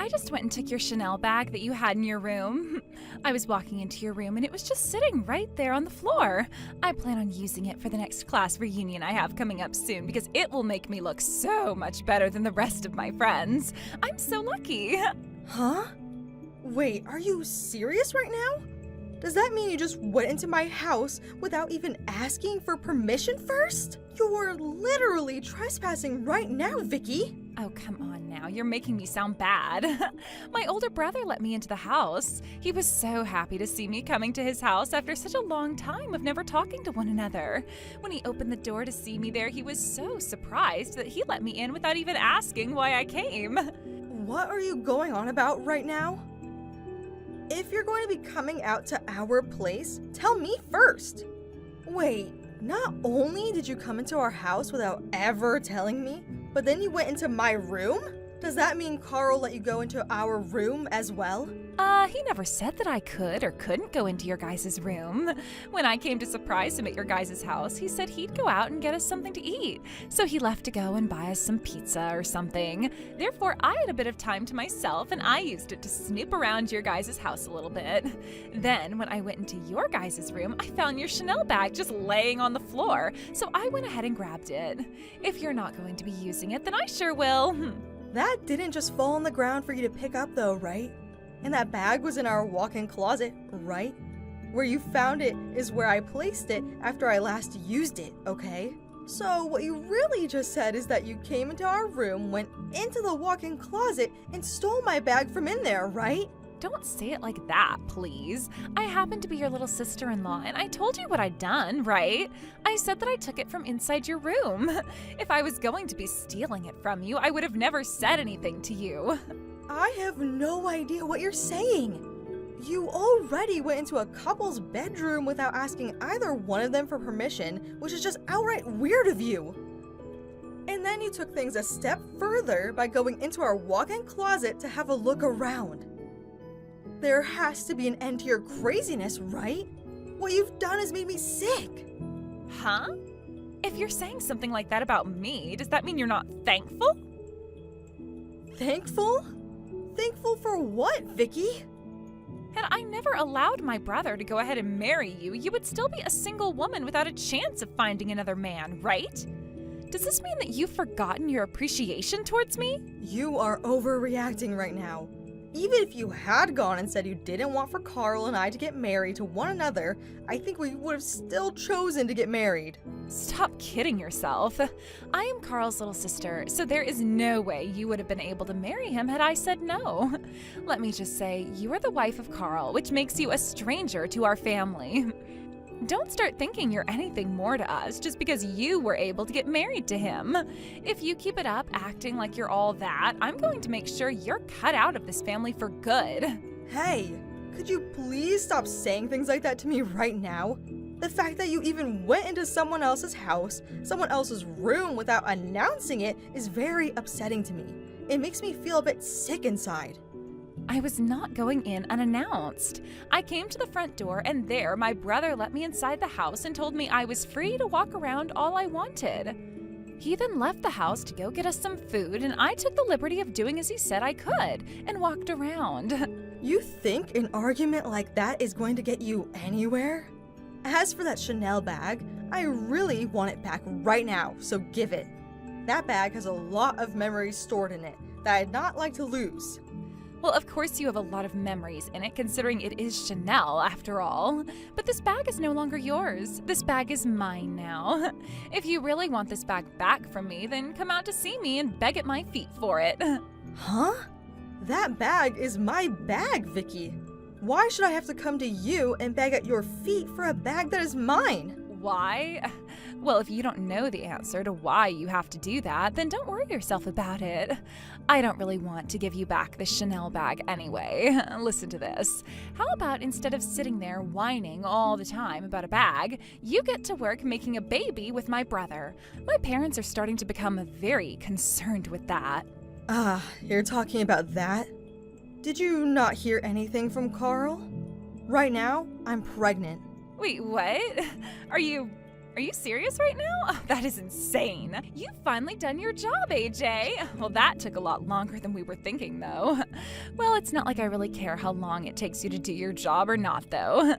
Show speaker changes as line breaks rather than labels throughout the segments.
I just went and took your Chanel bag that you had in your room. I was walking into your room and it was just sitting right there on the floor. I plan on using it for the next class reunion I have coming up soon because it will make me look so much better than the rest of my friends. I'm so lucky.
Huh? Wait, are you serious right now? Does that mean you just went into my house without even asking for permission first? You're literally trespassing right now, Vicky.
Oh, come on now. You're making me sound bad. My older brother let me into the house. He was so happy to see me coming to his house after such a long time of never talking to one another. When he opened the door to see me there, he was so surprised that he let me in without even asking why I came.
What are you going on about right now? If you're going to be coming out to our place, tell me first. Wait, not only did you come into our house without ever telling me, but then you went into my room? Does that mean Carl let you go into our room as well?
He never said that I could or couldn't go into your guys' room. When I came to surprise him at your guys' house, he said he'd go out and get us something to eat. So he left to go and buy us some pizza or something. Therefore, I had a bit of time to myself and I used it to snoop around your guys' house a little bit. Then, when I went into your guys' room, I found your Chanel bag just laying on the floor. So I went ahead and grabbed it. If you're not going to be using it, then I sure will.
That didn't just fall on the ground for you to pick up though, right? And that bag was in our walk-in closet, right? Where you found it is where I placed it after I last used it, okay? So what you really just said is that you came into our room, went into the walk-in closet, and stole my bag from in there, right?
Don't say it like that, please. I happen to be your little sister-in-law, and I told you what I'd done, right? I said that I took it from inside your room. If I was going to be stealing it from you, I would have never said anything to you.
I have no idea what you're saying. You already went into a couple's bedroom without asking either one of them for permission, which is just outright weird of you. And then you took things a step further by going into our walk-in closet to have a look around. There has to be an end to your craziness, right? What you've done has made me sick.
Huh? If you're saying something like that about me, does that mean you're not thankful?
Thankful? Thankful for what, Vicky?
Had I never allowed my brother to go ahead and marry you, you would still be a single woman without a chance of finding another man, right? Does this mean that you've forgotten your appreciation towards me?
You are overreacting right now. Even if you had gone and said you didn't want for Carl and I to get married to one another, I think we would have still chosen to get married.
Stop kidding yourself. I am Carl's little sister, so there is no way you would have been able to marry him had I said no. Let me just say, you are the wife of Carl, which makes you a stranger to our family. Don't start thinking you're anything more to us just because you were able to get married to him. If you keep it up acting like you're all that, I'm going to make sure you're cut out of this family for good.
Hey, could you please stop saying things like that to me right now? The fact that you even went into someone else's house, someone else's room without announcing it is very upsetting to me. It makes me feel a bit sick inside.
I was not going in unannounced. I came to the front door and there my brother let me inside the house and told me I was free to walk around all I wanted. He then left the house to go get us some food and I took the liberty of doing as he said I could and walked around.
You think an argument like that is going to get you anywhere? As for that Chanel bag, I really want it back right now, so give it. That bag has a lot of memories stored in it that I'd not like to lose.
Well, of course you have a lot of memories in it, considering it is Chanel, after all. But this bag is no longer yours. This bag is mine now. If you really want this bag back from me, then come out to see me and beg at my feet for it.
Huh? That bag is my bag, Vicky. Why should I have to come to you and beg at your feet for a bag that is mine?
Why? Well, if you don't know the answer to why you have to do that, then don't worry yourself about it. I don't really want to give you back the Chanel bag anyway. Listen to this. How about instead of sitting there whining all the time about a bag, you get to work making a baby with my brother? My parents are starting to become very concerned with that.
You're talking about that? Did you not hear anything from Carl? Right now, I'm pregnant.
Wait, what? Are you Are you serious right now? Oh, that is insane. You've finally done your job, AJ. Well, that took a lot longer than we were thinking, though. Well, it's not like I really care how long it takes you to do your job or not, though.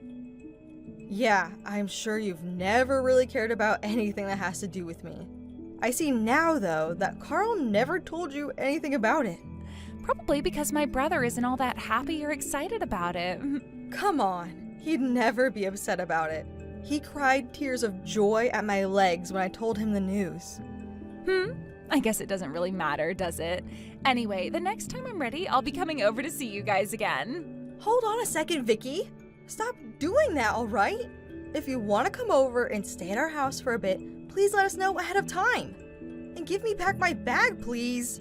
Yeah, I'm sure you've never really cared about anything that has to do with me. I see now, though, that Carl never told you anything about it.
Probably because my brother isn't all that happy or excited about it.
Come on, he'd never be upset about it. He cried tears of joy at my legs when I told him the news.
I guess it doesn't really matter, does it? Anyway, the next time I'm ready, I'll be coming over to see you guys again.
Hold on a second, Vicky. Stop doing that, all right? If you want to come over and stay at our house for a bit, please let us know ahead of time. And give me back my bag, please.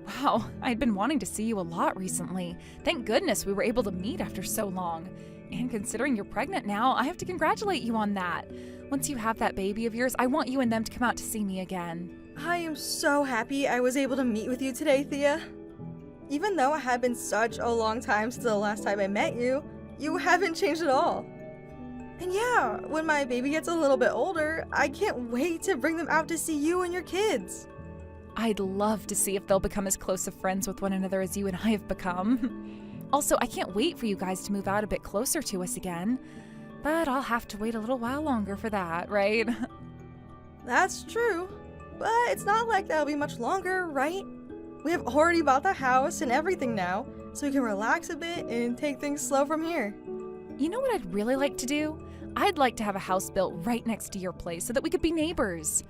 Wow, I'd been wanting to see you a lot recently. Thank goodness we were able to meet after so long. And considering you're pregnant now, I have to congratulate you on that. Once you have that baby of yours, I want you and them to come out to see me again.
I am so happy I was able to meet with you today, Thea. Even though it had been such a long time since the last time I met you, you haven't changed at all. And yeah, when my baby gets a little bit older, I can't wait to bring them out to see you and your kids.
I'd love to see if they'll become as close of friends with one another as you and I have become. Also, I can't wait for you guys to move out a bit closer to us again. But I'll have to wait a little while longer for that, right?
That's true. But it's not like that'll be much longer, right? We have already bought the house and everything now, so we can relax a bit and take things slow from here.
You know what I'd really like to do? I'd like to have a house built right next to your place so that we could be neighbors.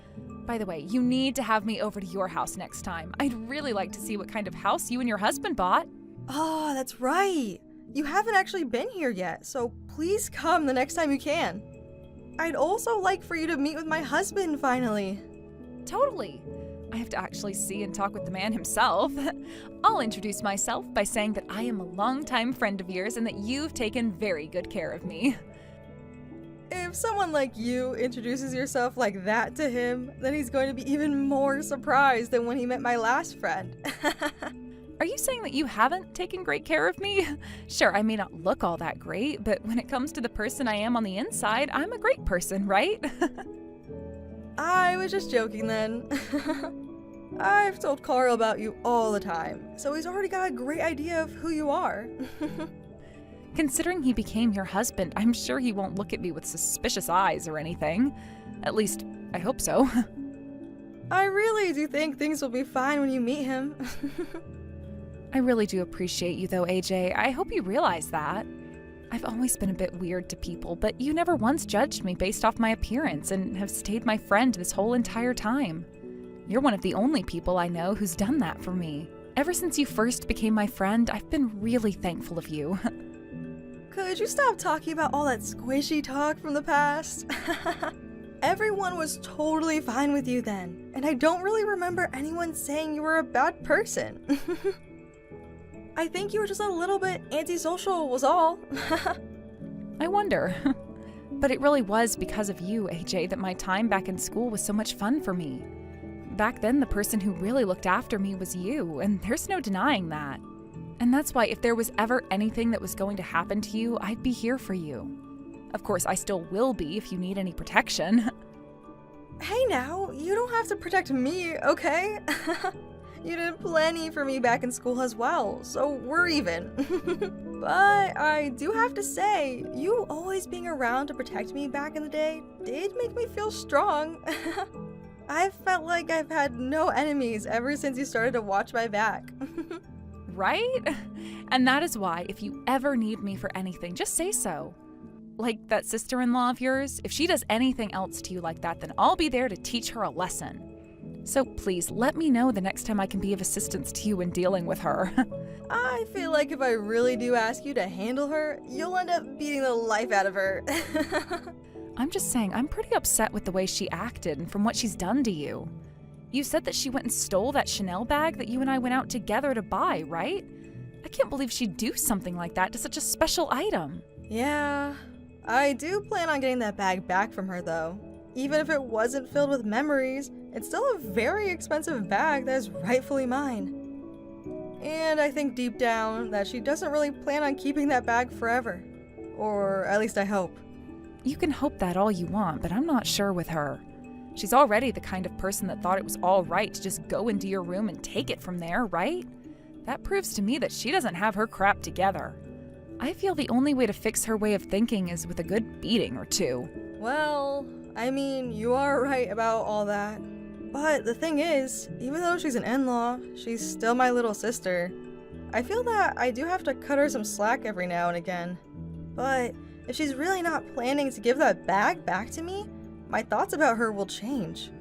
By the way, you need to have me over to your house next time. I'd really like to see what kind of house you and your husband bought.
Oh, that's right. You haven't actually been here yet, so please come the next time you can. I'd also like for you to meet with my husband finally.
Totally. I have to actually see and talk with the man himself. I'll introduce myself by saying that I am a longtime friend of yours and that you've taken very good care of me.
If someone like you introduces yourself like that to him, then he's going to be even more surprised than when he met my last friend.
Are you saying that you haven't taken great care of me? Sure, I may not look all that great, but when it comes to the person I am on the inside, I'm a great person, right?
I was just joking then. I've told Carl about you all the time, so he's already got a great idea of who you are.
Considering he became your husband, I'm sure he won't look at me with suspicious eyes or anything. At least, I hope so.
I really do think things will be fine when you meet him.
I really do appreciate you though, AJ. I hope you realize that. I've always been a bit weird to people, but you never once judged me based off my appearance and have stayed my friend this whole entire time. You're one of the only people I know who's done that for me. Ever since you first became my friend, I've been really thankful of you.
Could you stop talking about all that squishy talk from the past? Everyone was totally fine with you then, and I don't really remember anyone saying you were a bad person. I think you were just a little bit antisocial was all.
I wonder. But it really was because of you, AJ, that my time back in school was so much fun for me. Back then, the person who really looked after me was you, and there's no denying that. And that's why if there was ever anything that was going to happen to you, I'd be here for you. Of course, I still will be if you need any protection.
Hey now, you don't have to protect me, okay? You did plenty for me back in school as well, so we're even. But I do have to say, you always being around to protect me back in the day did make me feel strong. I felt like I've had no enemies ever since you started to watch my back.
Right? And that is why, if you ever need me for anything, just say so. Like that sister-in-law of yours, if she does anything else to you like that, then I'll be there to teach her a lesson. So please, let me know the next time I can be of assistance to you in dealing with her.
I feel like if I really do ask you to handle her, you'll end up beating the life out of her.
I'm just saying, I'm pretty upset with the way she acted and from what she's done to you. You said that she went and stole that Chanel bag that you and I went out together to buy, right? I can't believe she'd do something like that to such a special item.
Yeah, I do plan on getting that bag back from her though. Even if it wasn't filled with memories, it's still a very expensive bag that is rightfully mine. And I think deep down that she doesn't really plan on keeping that bag forever. Or at least I hope.
You can hope that all you want, but I'm not sure with her. She's already the kind of person that thought it was all right to just go into your room and take it from there, right? That proves to me that she doesn't have her crap together. I feel the only way to fix her way of thinking is with a good beating or two.
Well, I mean, you are right about all that. But the thing is, even though she's an in-law, she's still my little sister. I feel that I do have to cut her some slack every now and again. But if she's really not planning to give that bag back to me, my thoughts about her will change.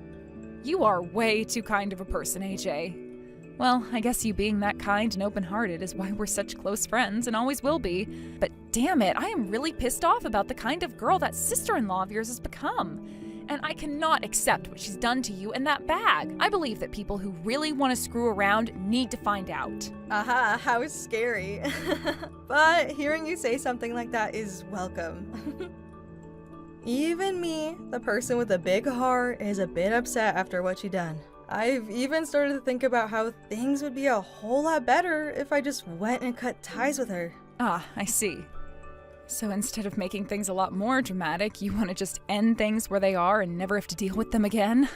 You are way too kind of a person, AJ. Well, I guess you being that kind and open-hearted is why we're such close friends and always will be. But damn it, I am really pissed off about the kind of girl that sister-in-law of yours has become. And I cannot accept what she's done to you and that bag. I believe that people who really want to screw around need to find out.
Aha, how scary. But hearing you say something like that is welcome. Even me, the person with a big heart, is a bit upset after what she done. I've even started to think about how things would be a whole lot better if I just went and cut ties with her.
Ah, I see. So instead of making things a lot more dramatic, you want to just end things where they are and never have to deal with them again?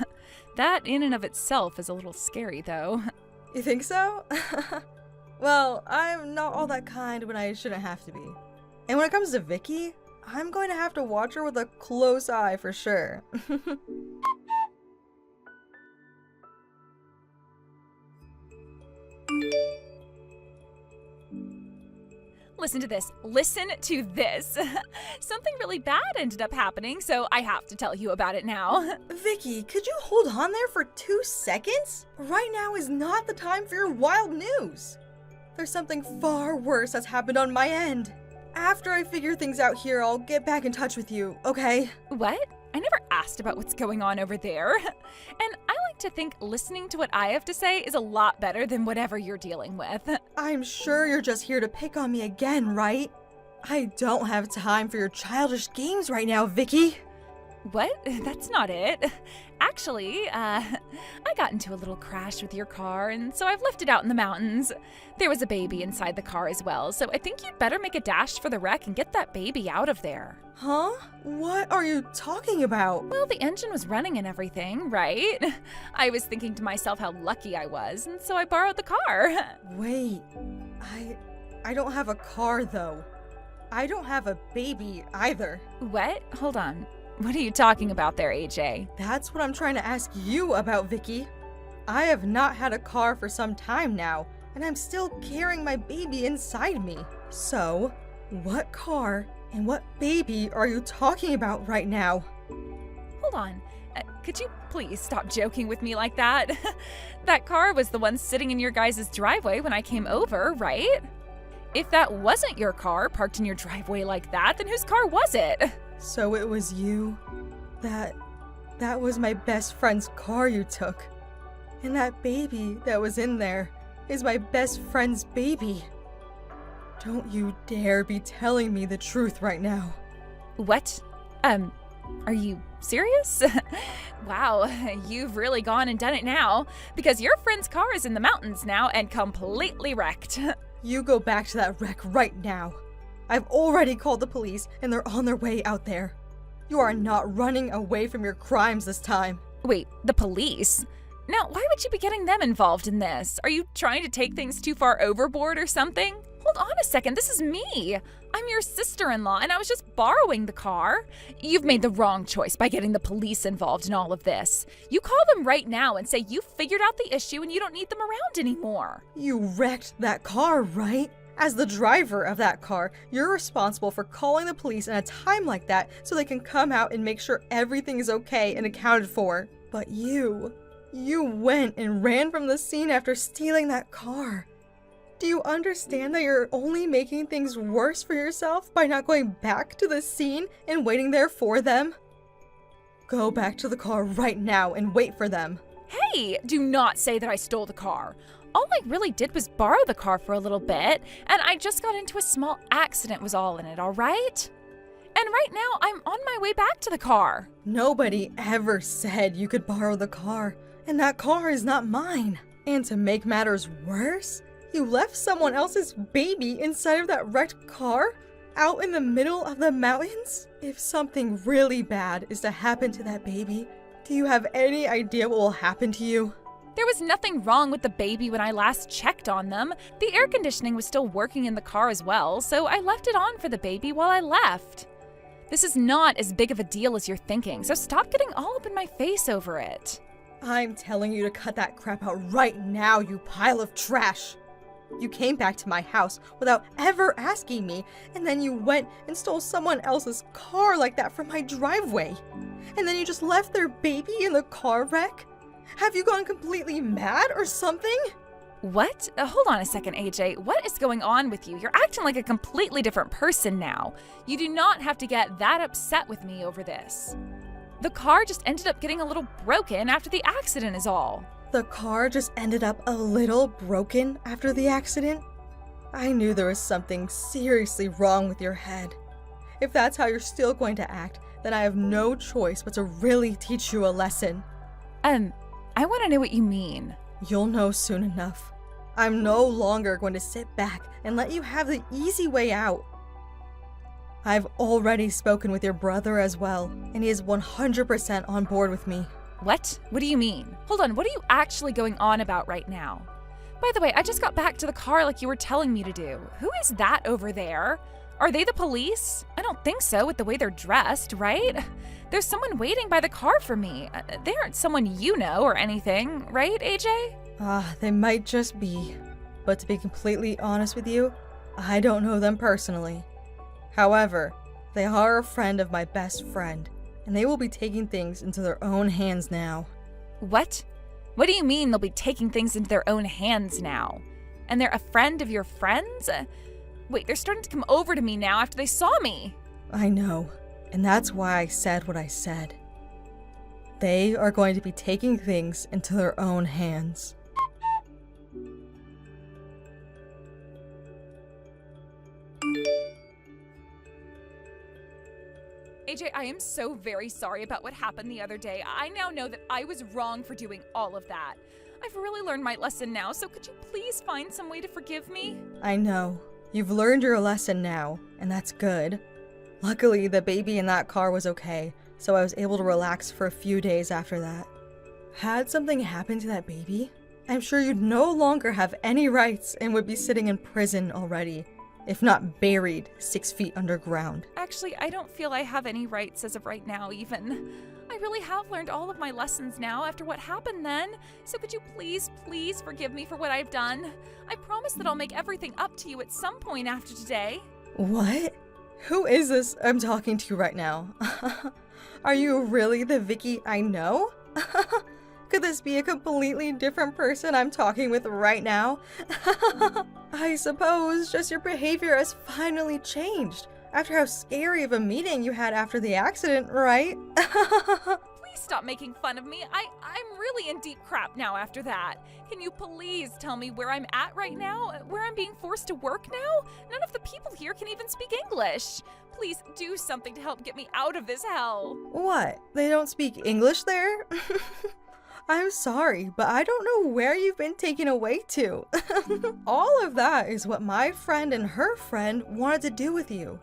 That in and of itself is a little scary, though.
You think so? Well, I'm not all that kind when I shouldn't have to be. And when it comes to Vicky, I'm going to have to watch her with a close eye for sure.
Listen to this. Listen to this. Something really bad ended up happening, so I have to tell you about it now.
Vicky, could you hold on there for 2 seconds? Right now is not the time for your wild news. There's something far worse that's happened on my end. After I figure things out here, I'll get back in touch with you, okay?
What? I never asked about what's going on over there. And I like to think listening to what I have to say is a lot better than whatever you're dealing with.
I'm sure you're just here to pick on me again, right? I don't have time for your childish games right now, Vicky.
What? That's not it. Actually, I got into a little crash with your car, and so I've left it out in the mountains. There was a baby inside the car as well, so I think you'd better make a dash for the wreck and get that baby out of there.
Huh? What are you talking about?
Well, the engine was running and everything, right? I was thinking to myself how lucky I was, and so I borrowed the car.
Wait, I don't have a car, though. I don't have a baby, either.
What? Hold on. What are you talking about there, AJ?
That's what I'm trying to ask you about, Vicky. I have not had a car for some time now, and I'm still carrying my baby inside me. So, what car and what baby are you talking about right now?
Hold on. Could you please stop joking with me like that? That car was the one sitting in your guys' driveway when I came over, right? If that wasn't your car parked in your driveway like that, then whose car was it?
So it was you? That was my best friend's car you took. And that baby that was in there is my best friend's baby. Don't you dare be telling me the truth right now.
What? Are you serious? Wow, you've really gone and done it now, because your friend's car is in the mountains now and completely wrecked.
You go back to that wreck right now. I've already called the police, and they're on their way out there. You are not running away from your crimes this time.
Wait, the police? Now, why would you be getting them involved in this? Are you trying to take things too far overboard or something? Hold on a second, this is me. I'm your sister-in-law, and I was just borrowing the car. You've made the wrong choice by getting the police involved in all of this. You call them right now and say you figured out the issue and you don't need them around anymore.
You wrecked that car, right? As the driver of that car, you're responsible for calling the police in a time like that so they can come out and make sure everything is okay and accounted for. But you went and ran from the scene after stealing that car. Do you understand that you're only making things worse for yourself by not going back to the scene and waiting there for them? Go back to the car right now and wait for them.
Hey, do not say that I stole the car. All I really did was borrow the car for a little bit, and I just got into a small accident was all in it, all right? And right now, I'm on my way back to the car.
Nobody ever said you could borrow the car, and that car is not mine. And to make matters worse, You left someone else's baby inside of that wrecked car? Out in the middle of the mountains? If something really bad is to happen to that baby, do you have any idea what will happen to you?
There was nothing wrong with the baby when I last checked on them. The air conditioning was still working in the car as well, so I left it on for the baby while I left. This is not as big of a deal as you're thinking, so stop getting all up in my face over it.
I'm telling you to cut that crap out right now, you pile of trash! You came back to my house without ever asking me, and then you went and stole someone else's car like that from my driveway. And then you just left their baby in the car wreck? Have you gone completely mad or something?
What? Hold on a second, AJ. What is going on with you? You're acting like a completely different person now. You do not have to get that upset with me over this. The car just ended up getting a little broken after the accident is all.
The car just ended up a little broken after the accident? I knew there was something seriously wrong with your head. If that's how you're still going to act, then I have no choice but to really teach you a lesson.
I want to know what you mean.
You'll know soon enough. I'm no longer going to sit back and let you have the easy way out. I've already spoken with your brother as well, and he is 100% on board with me.
What? What do you mean? Hold on, what are you actually going on about right now? By the way, I just got back to the car like you were telling me to do. Who is that over there? Are they the police? I don't think so with the way they're dressed, right? There's someone waiting by the car for me. They aren't someone you know or anything, right, AJ?
They might just be. But to be completely honest with you, I don't know them personally. However, they are a friend of my best friend, and they will be taking things into their own hands now.
What? What do you mean they'll be taking things into their own hands now? And they're a friend of your friends? Wait, they're starting to come over to me now after they saw me.
I know, and that's why I said what I said. They are going to be taking things into their own hands.
AJ, I am so very sorry about what happened the other day. I now know that I was wrong for doing all of that. I've really learned my lesson now, so could you please find some way to forgive me?
I know. You've learned your lesson now, and that's good. Luckily, the baby in that car was okay, so I was able to relax for a few days after that. Had something happened to that baby, I'm sure you'd no longer have any rights and would be sitting in prison already, if not buried 6 feet underground.
Actually, I don't feel I have any rights as of right now, even. I really have learned all of my lessons now after what happened then. So could you please forgive me for what I've done? I promise that I'll make everything up to you at some point after today.
What? Who is this I'm talking to right now? Are you really the Vicky I know? Could this be a completely different person I'm talking with right now? I suppose just your behavior has finally changed after how scary of a meeting you had after the accident, right?
Please stop making fun of me. I'm really in deep crap now after that. Can you please tell me where I'm at right now? Where I'm being forced to work now? None of the people here can even speak English. Please do something to help get me out of this hell.
What? They don't speak English there? I'm sorry, but I don't know where you've been taken away to. All of that is what my friend and her friend wanted to do with you.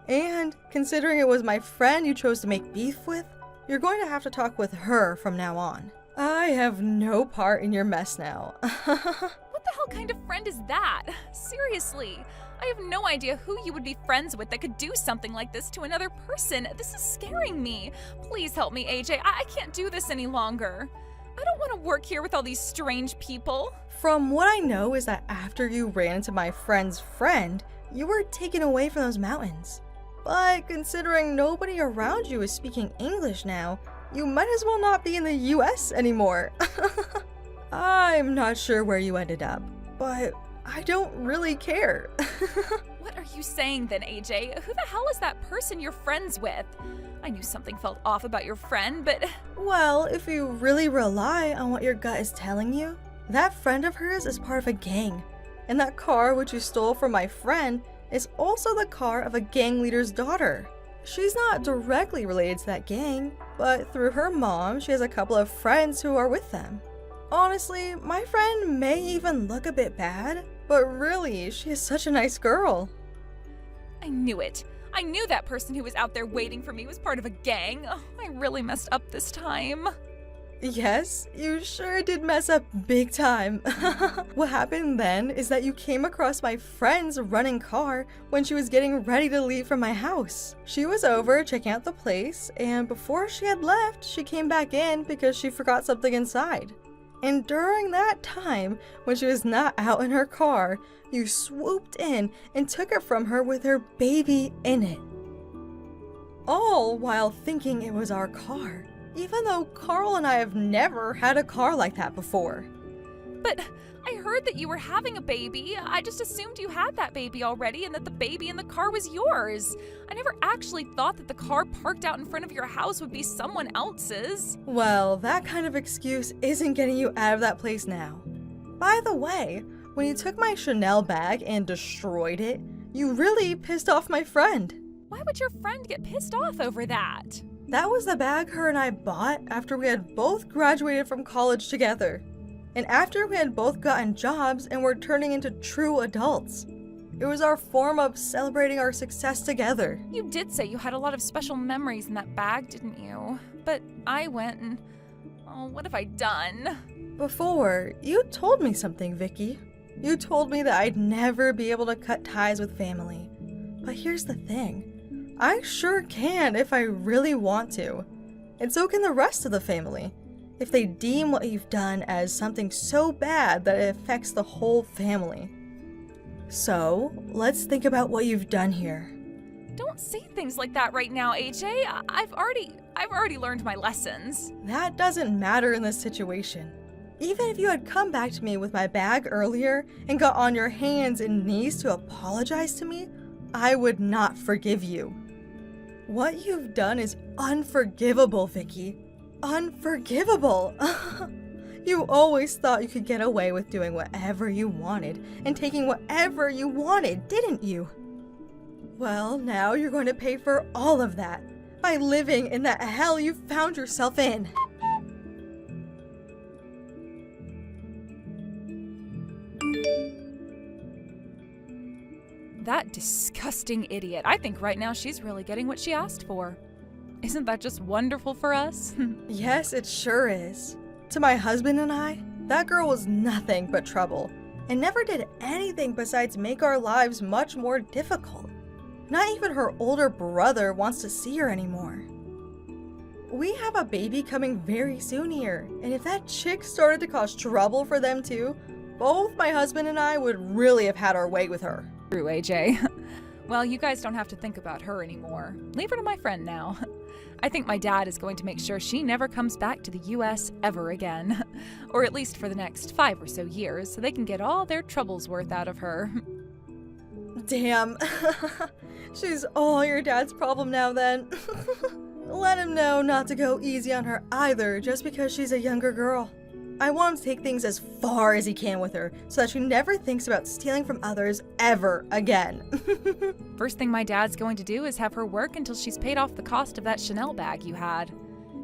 And considering it was my friend you chose to make beef with, you're going to have to talk with her from now on. I have no part in your mess now.
What the hell kind of friend is that? Seriously, I have no idea who you would be friends with that could do something like this to another person. This is scaring me. Please help me, AJ. I can't do this any longer. I don't want to work here with all these strange people.
From what I know is that after you ran into my friend's friend, you were taken away from those mountains. But considering nobody around you is speaking English now, you might as well not be in the US anymore. I'm not sure where you ended up, but I don't really care.
What are you saying then, AJ? Who the hell is that person you're friends with? I knew something felt off about your friend, but...
Well, if you really rely on what your gut is telling you, that friend of hers is part of a gang. And that car which you stole from my friend is also the car of a gang leader's daughter. She's not directly related to that gang, but through her mom, she has a couple of friends who are with them. Honestly, my friend may even look a bit bad, But really, she is such a nice girl.
I knew it. I knew that person who was out there waiting for me was part of a gang. Oh, I really messed up this time.
Yes, you sure did mess up big time. What happened then is that you came across my friend's running car when she was getting ready to leave from my house. She was over checking out the place, and before she had left, she came back in because she forgot something inside. And during that time, when she was not out in her car, you swooped in and took it from her with her baby in it. All while thinking it was our car, even though Carl and I have never had a car like that before.
But I heard that you were having a baby. I just assumed you had that baby already and that the baby in the car was yours. I never actually thought that the car parked out in front of your house would be someone else's.
Well, that kind of excuse isn't getting you out of that place now. By the way, when you took my Chanel bag and destroyed it, you really pissed off my friend.
Why would your friend get pissed off over that?
That was the bag her and I bought after we had both graduated from college together. And after we had both gotten jobs and were turning into true adults. It was our form of celebrating our success together.
You did say you had a lot of special memories in that bag, didn't you? But I went and... oh, what have I done?
Before, you told me something, Vicky. You told me that I'd never be able to cut ties with family. But here's the thing. I sure can if I really want to. And so can the rest of the family. If they deem what you've done as something so bad that it affects the whole family. So, let's think about what you've done here.
Don't say things like that right now, AJ. I've already learned my lessons.
That doesn't matter in this situation. Even if you had come back to me with my bag earlier and got on your hands and knees to apologize to me, I would not forgive you. What you've done is unforgivable, Vicky. Unforgivable. You always thought you could get away with doing whatever you wanted and taking whatever you wanted, didn't you? Well, now you're going to pay for all of that by living in that hell you found yourself in.
That disgusting idiot. I think right now she's really getting what she asked for. Isn't that just wonderful for us?
Yes, it sure is. To my husband and I, that girl was nothing but trouble and never did anything besides make our lives much more difficult. Not even her older brother wants to see her anymore. We have a baby coming very soon here, and if that chick started to cause trouble for them too, both my husband and I would really have had our way with her.
True, AJ. Well, you guys don't have to think about her anymore. Leave her to my friend now. I think my dad is going to make sure she never comes back to the US ever again. Or at least for the next 5 or so years, so they can get all their troubles worth out of her.
Damn. She's all your dad's problem now then. Let him know not to go easy on her either just because she's a younger girl. I want him to take things as far as he can with her so that she never thinks about stealing from others ever again.
First thing my dad's going to do is have her work until she's paid off the cost of that Chanel bag you had.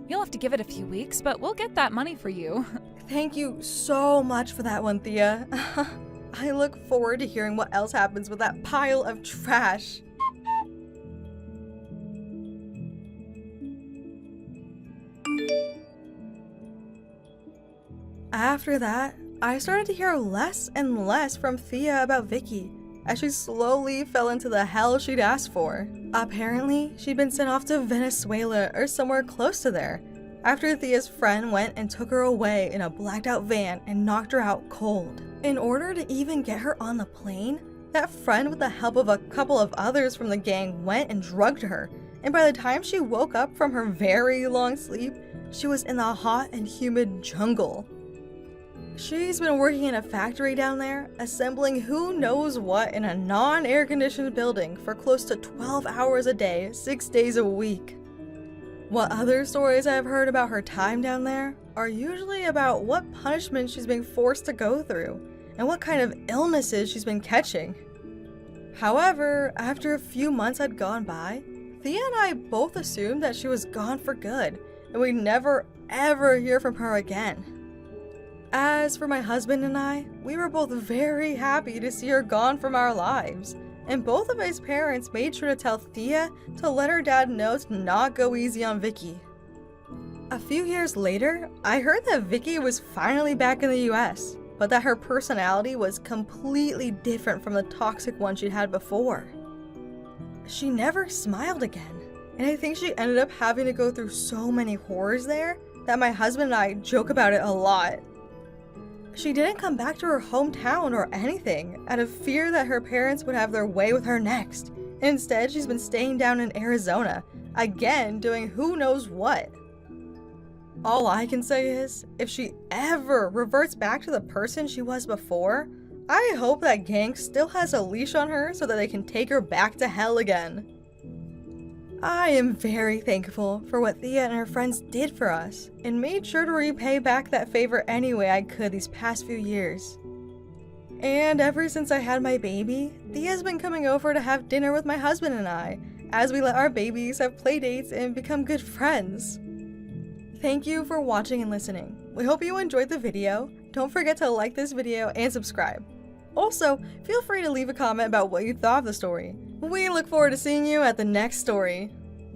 You'll have to give it a few weeks, but we'll get that money for you.
Thank you so much for that one, Thea. I look forward to hearing what else happens with that pile of trash. After that, I started to hear less and less from Thea about Vicky, as she slowly fell into the hell she'd asked for. Apparently, she'd been sent off to Venezuela or somewhere close to there, after Thea's friend went and took her away in a blacked out van and knocked her out cold. In order to even get her on the plane, that friend with the help of a couple of others from the gang went and drugged her, and by the time she woke up from her very long sleep, she was in the hot and humid jungle. She's been working in a factory down there, assembling who knows what in a non-air-conditioned building for close to 12 hours a day, 6 days a week. What other stories I've heard about her time down there are usually about what punishment she's being forced to go through and what kind of illnesses she's been catching. However, after a few months had gone by, Thea and I both assumed that she was gone for good and we'd never ever hear from her again. As for my husband and I, we were both very happy to see her gone from our lives, and both of his parents made sure to tell Thea to let her dad know to not go easy on Vicky. A few years later, I heard that Vicky was finally back in the US, but that her personality was completely different from the toxic one she'd had before. She never smiled again, and I think she ended up having to go through so many horrors there that my husband and I joke about it a lot. She didn't come back to her hometown or anything out of fear that her parents would have their way with her next. Instead, she's been staying down in Arizona, again doing who knows what. All I can say is, if she ever reverts back to the person she was before, I hope that gang still has a leash on her so that they can take her back to hell again. I am very thankful for what Thea and her friends did for us, and made sure to repay back that favor any way I could these past few years. And ever since I had my baby, Thea's been coming over to have dinner with my husband and I, as we let our babies have play dates and become good friends. Thank you for watching and listening. We hope you enjoyed the video. Don't forget to like this video and subscribe. Also, feel free to leave a comment about what you thought of the story. We look forward to seeing you at the next story.